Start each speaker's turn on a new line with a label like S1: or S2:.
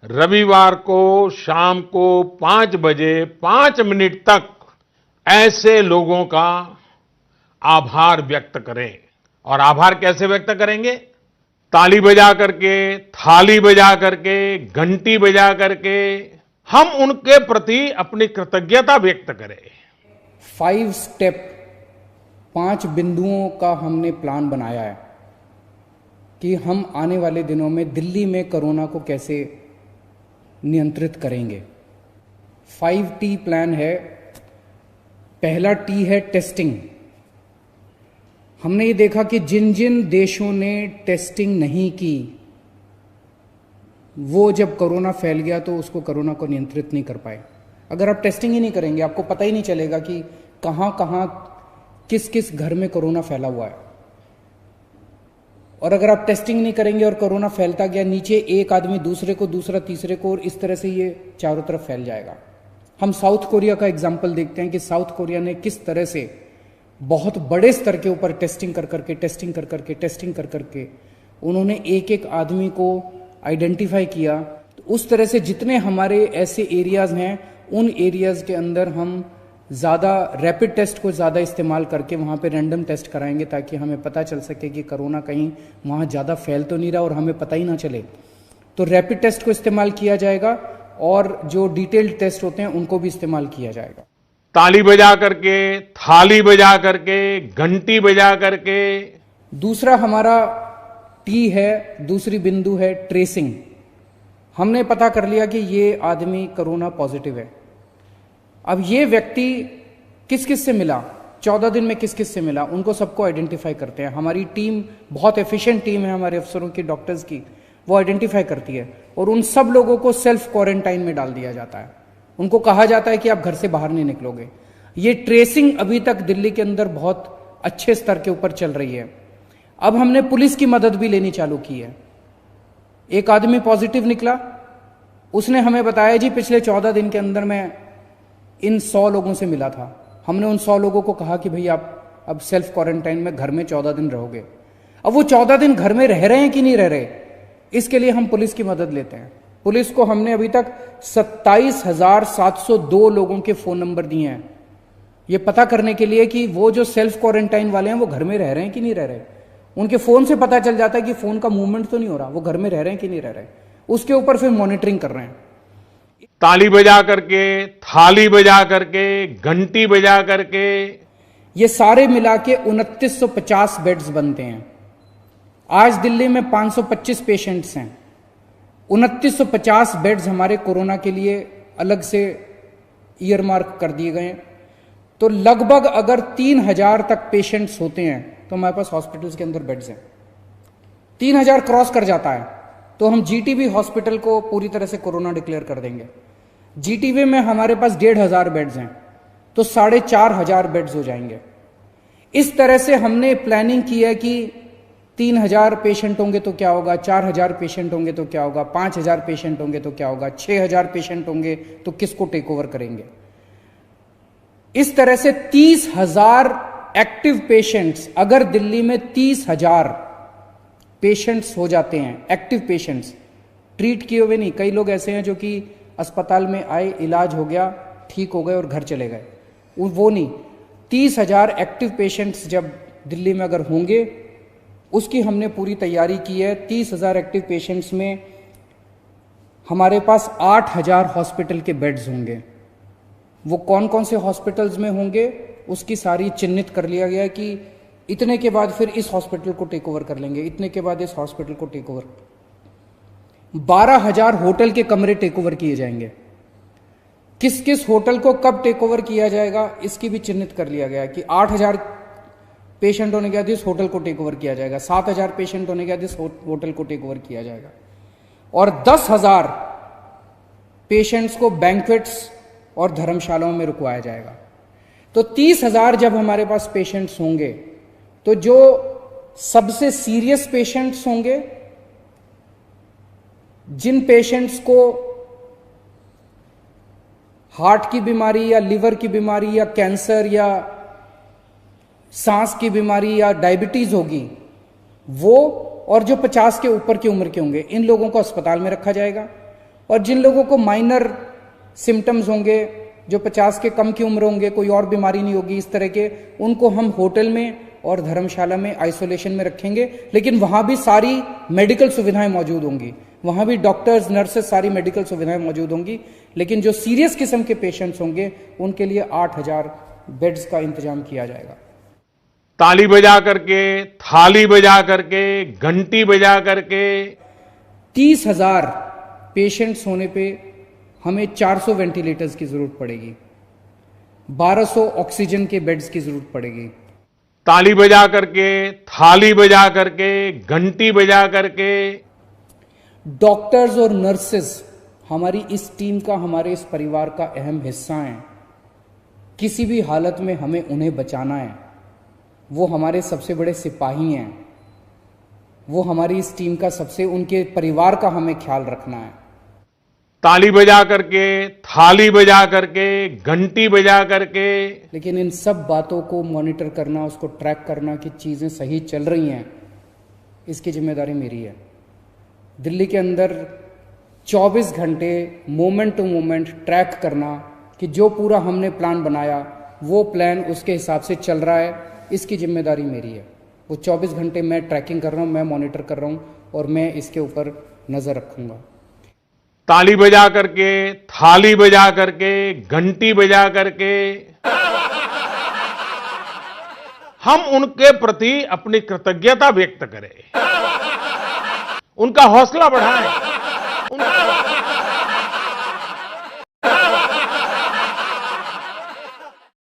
S1: रविवार को शाम को 5 बजे 5 मिनट तक ऐसे लोगों का आभार व्यक्त करें। और आभार कैसे व्यक्त करेंगे? ताली बजा करके, थाली बजा करके, घंटी बजा करके हम उनके प्रति अपनी कृतज्ञता व्यक्त करें।
S2: 5 स्टेप, 5 बिंदुओं का हमने प्लान बनाया है कि हम आने वाले दिनों में दिल्ली में कोरोना को कैसे नियंत्रित करेंगे। 5T प्लान है। पहला टी है टेस्टिंग। हमने ये देखा कि जिन जिन देशों ने टेस्टिंग नहीं की, वो जब कोरोना फैल गया तो उसको कोरोना को नियंत्रित नहीं कर पाए। अगर आप टेस्टिंग ही नहीं करेंगे, आपको पता ही नहीं चलेगा कि कहां कहां किस किस घर में कोरोना फैला हुआ है। और अगर आप टेस्टिंग नहीं करेंगे और कोरोना फैलता गया नीचे, एक आदमी दूसरे को, दूसरा तीसरे को, और इस तरह से ये चारों तरफ फैल जाएगा। हम साउथ कोरिया का एग्जाम्पल देखते हैं कि साउथ कोरिया ने किस तरह से बहुत बड़े स्तर के ऊपर टेस्टिंग कर करके उन्होंने एक एक आदमी को आइडेंटिफाई किया। तो उस तरह से जितने हमारे ऐसे एरियाज हैं, उन एरियाज के अंदर हम ज़्यादा रैपिड टेस्ट को ज़्यादा इस्तेमाल करके वहाँ पे रैंडम टेस्ट कराएंगे, ताकि हमें पता चल सके कि कोरोना कहीं वहाँ ज़्यादा फैल तो नहीं रहा और हमें पता ही ना चले। तो रैपिड टेस्ट को इस्तेमाल किया जाएगा और जो डिटेल्ड टेस्ट होते हैं उनको भी इस्तेमाल किया जाएगा।
S1: ताली बजा करके, थाली बजा करके, घंटी बजा करके।
S2: दूसरा हमारा टी है, दूसरी बिंदु है ट्रेसिंग। हमने पता कर लिया कि ये आदमी कोरोना पॉजिटिव है। अब ये व्यक्ति किस किस से मिला, 14 दिन में किस किस से मिला, उनको सबको आइडेंटिफाई करते हैं। हमारी टीम बहुत एफिशिएंट टीम है, हमारे अफसरों की, डॉक्टर्स की, वो आइडेंटिफाई करती है और उन सब लोगों को सेल्फ क्वारंटाइन में डाल दिया जाता है। उनको कहा जाता है कि आप घर से बाहर नहीं निकलोगे। ये ट्रेसिंग अभी तक दिल्ली के अंदर बहुत अच्छे स्तर के ऊपर चल रही है। अब हमने पुलिस की मदद भी लेनी चालू की है। एक आदमी पॉजिटिव निकला, उसने हमें बताया जी पिछले 14 दिन के अंदर मैं इन 100 लोगों से मिला था। हमने उन 100 लोगों को कहा कि भाई आप अब सेल्फ क्वारंटाइन में घर में 14 दिन रहोगे। अब वो 14 दिन घर में रह रहे हैं कि नहीं रह रहे, इसके लिए हम पुलिस की मदद लेते हैं। पुलिस को हमने अभी तक 27,702 लोगों के फोन नंबर दिए हैं, ये पता करने के लिए कि वो जो सेल्फ क्वारंटाइन वाले हैं वो घर में रह रहे हैं कि नहीं रह रहे। उनके फोन से पता चल जाता है कि फोन का मूवमेंट तो नहीं हो रहा, वो घर में रह रहे हैं कि नहीं रह रहे। उसके ऊपर फिर मॉनिटरिंग कर रहे हैं।
S1: ताली बजा करके, थाली बजा करके, घंटी बजा करके।
S2: ये सारे मिला के 2950 बेड्स बनते हैं। आज दिल्ली में 525 पेशेंट्स हैं। 2950 बेड्स हमारे कोरोना के लिए अलग से ईयर मार्क कर दिए गए हैं। तो लगभग अगर 3000 तक पेशेंट्स होते हैं तो हमारे पास हॉस्पिटल्स के अंदर बेड्स हैं। 3000 क्रॉस कर जाता है तो हम जीटीबी हॉस्पिटल को पूरी तरह से कोरोना डिक्लेयर कर देंगे। जीटीबी में हमारे पास 1500 बेड्स हैं तो 4500 बेड्स हो जाएंगे। इस तरह से हमने प्लानिंग की है कि 3000 पेशेंट होंगे तो क्या होगा, 4000 पेशेंट होंगे तो क्या होगा, 5000 पेशेंट होंगे तो क्या होगा, 6000 पेशेंट होंगे तो किसको टेक ओवर करेंगे। इस तरह से 30,000 एक्टिव पेशेंट्स, अगर दिल्ली में 30,000 पेशेंट्स हो जाते हैं, एक्टिव पेशेंट्स, ट्रीट किए हुए नहीं। कई लोग ऐसे हैं जो कि अस्पताल में आए, इलाज हो गया, ठीक हो गए और घर चले गए, वो नहीं। 30,000 एक्टिव पेशेंट्स जब दिल्ली में अगर होंगे, उसकी हमने पूरी तैयारी की है। 30,000 एक्टिव पेशेंट्स में हमारे पास 8,000 हॉस्पिटल के बेड्स होंगे। वो कौन कौन से हॉस्पिटल्स में होंगे उसकी सारी चिन्हित कर लिया गया है कि इतने के बाद फिर इस हॉस्पिटल को टेक ओवर कर लेंगे, इतने के बाद इस हॉस्पिटल को टेक ओवर। 12,000 होटल के कमरे टेक ओवर किए जाएंगे। किस किस होटल को कब टेक ओवर किया जाएगा इसकी भी चिन्हित कर लिया गया है कि 8,000 पेशेंट होने के बाद इस होटल को टेक ओवर किया जाएगा, 7,000 पेशेंट होने के बाद इस होटल को टेक ओवर किया जाएगा, और 10,000 पेशेंट्स को बैंक्वेट्स और धर्मशालाओं में रुकवाया जाएगा। तो 30,000 जब हमारे पास पेशेंट्स होंगे तो जो सबसे सीरियस पेशेंट्स होंगे, जिन पेशेंट्स को हार्ट की बीमारी या लिवर की बीमारी या कैंसर या सांस की बीमारी या डायबिटीज होगी, वो और जो 50 के ऊपर की उम्र के होंगे, इन लोगों को अस्पताल में रखा जाएगा। और जिन लोगों को माइनर सिम्टम्स होंगे, जो 50 के कम की उम्र होंगे, कोई और बीमारी नहीं होगी इस तरह के, उनको हम होटल में और धर्मशाला में आइसोलेशन में रखेंगे। लेकिन वहां भी सारी मेडिकल सुविधाएं मौजूद होंगी, वहां भी डॉक्टर्स, नर्सेस, सारी मेडिकल सुविधाएं मौजूद होंगी। लेकिन जो सीरियस किस्म के पेशेंट्स होंगे उनके लिए 8000 बेड्स का इंतजाम किया जाएगा।
S1: ताली बजा करके, थाली बजा करके, घंटी बजा करके
S2: 30,000 पेशेंट्स होने पे हमें 400 वेंटिलेटर्स की जरूरत पड़ेगी, 1200 ऑक्सीजन के बेड्स की जरूरत पड़ेगी।
S1: ताली बजा करके, थाली बजा करके, घंटी बजा करके
S2: डॉक्टर्स और नर्सेस हमारी इस टीम का, हमारे इस परिवार का अहम हिस्सा हैं। किसी भी हालत में हमें उन्हें बचाना है। वो हमारे सबसे बड़े सिपाही हैं। वो हमारी इस टीम का सबसे, उनके परिवार का हमें ख्याल रखना है।
S1: ताली बजा करके, थाली बजा करके, घंटी बजा करके।
S2: लेकिन इन सब बातों को मॉनिटर करना, उसको ट्रैक करना कि चीज़ें सही चल रही हैं, इसकी जिम्मेदारी मेरी है। दिल्ली के अंदर 24 घंटे मोमेंट टू मोमेंट ट्रैक करना कि जो पूरा हमने प्लान बनाया वो प्लान उसके हिसाब से चल रहा है, इसकी जिम्मेदारी मेरी है। वो 24 घंटे मैं ट्रैकिंग कर रहा हूँ, मैं मॉनिटर कर रहा हूँ और मैं इसके ऊपर नज़र रखूंगा।
S1: ताली बजा करके, थाली बजा करके, घंटी बजा करके हम उनके प्रति अपनी कृतज्ञता व्यक्त करें, उनका हौसला बढ़ाएं।